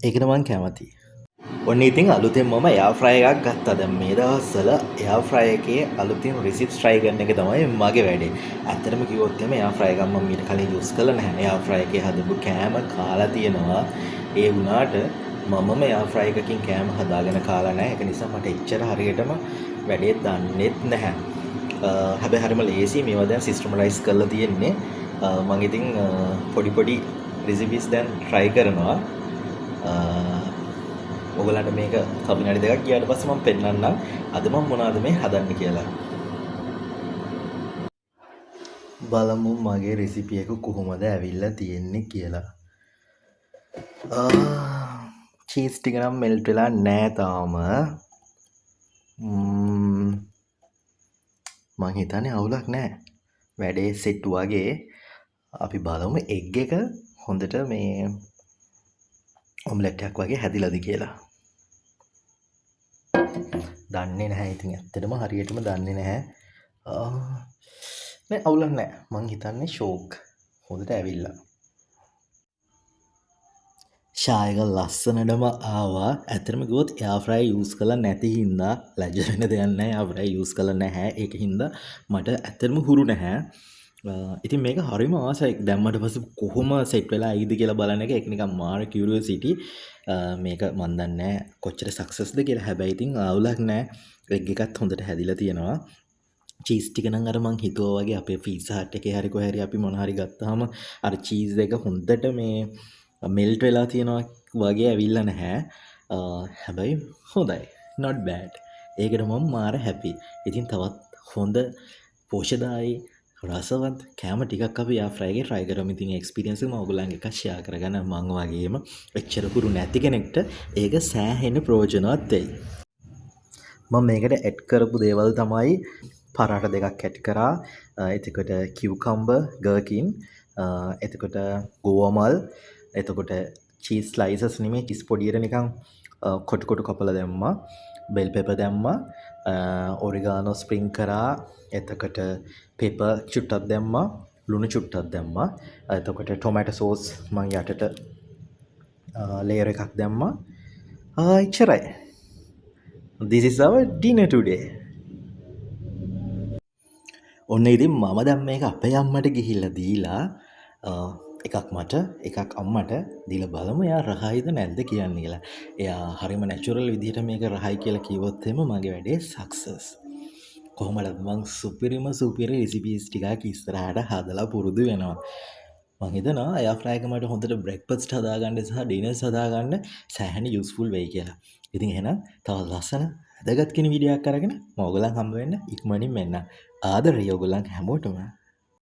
ඒකට මං කැමතියි. ඔන්න ඉතින් අලුතෙන් මම එයාර් ෆ්‍රයර් එකක් ගත්තා. දැන් මේ දවස්වල එයාර් ෆ්‍රයර් එකේ අලුතින් රිසිප්ට්ස් try කරන එක තමයි මගේ වැඩේ. ඇත්තටම කිව්වොත් එහෙම එයාර් ෆ්‍රයර් එකක් මම මීට කලින් යූස් කරලා නැහැ. එයාර් ෆ්‍රයර් එකේ හදපු කෑම කාලා තියෙනවා. ඒ වුණාට මමම එයාර් ෆ්‍රයර් එකකින් කෑම හදාගෙන කාලා නැහැ. ඒක නිසා මට එච්චර හරියටම වැඩේ දන්නෙත් නැහැ. හැබැයි හරිම ලේසි. මේවා දැන් සිස්ටමයිස් කරලා තියෙන්නේ. මම ඉතින් පොඩි පොඩි රෙසිපීස් දැන් try කරනවා. ඔයගලන්ට මේක තව විනාඩි දෙකක් ගියාට පස්සේ මම පෙන්නන්නම් අද මම මොනවද මේ හදන්නේ කියලා. බලමු මගේ රෙසිපි එක කොහොමද ඇවිල්ලා තියෙන්නේ කියලා. චීස් ටික නම් මෙල්ට් වෙලා නැහැ තාම. මං හිතන්නේ අවුලක් නැහැ. වැඩේ සෙට් වගේ. අපි බලමු එග් එක හොඳට මේ ඔම්ලට් එකක් වගේ හැදිලාද කියලා. දන්නේ නැහැ ඉතින් ඇත්තටම හරියටම දන්නේ නැහැ. නෑ අවුලක් නැහැ. මං හිතන්නේ ෂෝක් හොඳට ඇවිල්ලා. ෂායක ලස්සනටම ආවා. ඇත්තටම කිව්වොත් එයාර් ෆ්‍රයර් යූස් කරලා නැති හින්දා ලැජ්ජ වෙන්න දෙයක් නැහැ. එයාර් ෆ්‍රයර් යූස් කරලා නැහැ. ඒක හින්දා මට ඇත්තටම හුරු නැහැ. ඉතින් මේක හරිම ආසයි. දැම්මට පස්සේ කොහොම සෙට් වෙලා ඇයිද කියලා බලන එක ඒක නිකන් මාර කියුරියොසිටි. මේක මන් දන්නේ නැහැ කොච්චර සක්සස්ද කියලා. හැබැයි ඉතින් අවුලක් නැහැ. එග් එකත් හොඳට හැදිලා තියෙනවා. චීස් ටික නම් අර මං හිතුවා වගේ අපේ පීසා හට් එකේ හරි කොහේ හරි අපි මොන හරි ගත්තාම අර චීස් එක හොඳට මේ මෙල්ට් වෙලා තියෙනවා වගේ ඇවිල්ලා නැහැ. හැබැයි හොඳයි. not bad. ඒකට මම මාර හැපි. ඉතින් තවත් හොඳ පෝෂදායී රසවත් කෑම ටිකක් අපි එයාර් ෆ්‍රයර් එකේ try කරමු. ඉතින් එක්ස්පීරියන්ස් එක මම ඔයගොල්ලන්ගේ එකක් share කරගන්න. මං වගේම එච්චර පුරු නැති කෙනෙක්ට ඒක සෑහෙන ප්‍රයෝජනවත් වෙයි. මම මේකට ඇඩ් කරපු දේවල් තමයි පරාට දෙකක් ඇඩ් කරා. එතකොට කිව්කම්බර්, ගර්කින්, එතකොට ගෝවමල්, එතකොට චීස් ස්ලයිසස් නෙමෙයි චීස් පොඩියට නිකන් කොටු කොටු කපලා දැම්මා. බෙල් පෙපර් දැම්මා. ඔරිගානෝ ස්ප්‍රින්ග් කරා. එතකොට පෙපර් චුට්ටක් දැම්මා. ලුණු චුට්ටක් දැම්මා. එතකොට ටොමැටෝ සෝස් මං යටට ලේයර් එකක් දැම්මා. එච්චරයි. This is our dinner today. ඔන්න ඉතින් මම දැන් මේක අපේ අම්මට ගිහිල්ලා දීලා එකක් මට එකක් අම්මට දීලා බලමු එයා රහයිද නැද්ද කියන්නේ කියලා. එයා හරිම නැචරල් විදිහට මේක රහයි කියලා කිව්වොත් එimhe මගේ වැඩේ සක්සස්. කොහොමද මං සුපිරි රෙසිපීස් ටිකක් ඉස්සරහට හදලා පුරුදු වෙනවා. මං හිතනවා එයා ෆ්‍රයර් එක මට හොඳට බ්‍රෙක්ෆාස්ට් හදාගන්න සහ ඩිනර්ස් හදාගන්න සෑහෙන යූස්ෆුල් වෙයි කියලා. ඉතින් එහෙනම් තව ලස්සන වැදගත් කෙන වීඩියෝ එකක් අරගෙන මම ඔයගලන් හම්බ වෙන්න ඉක්මනින් මෙන්න. ආදරේ ඔයගලන් හැමෝටම.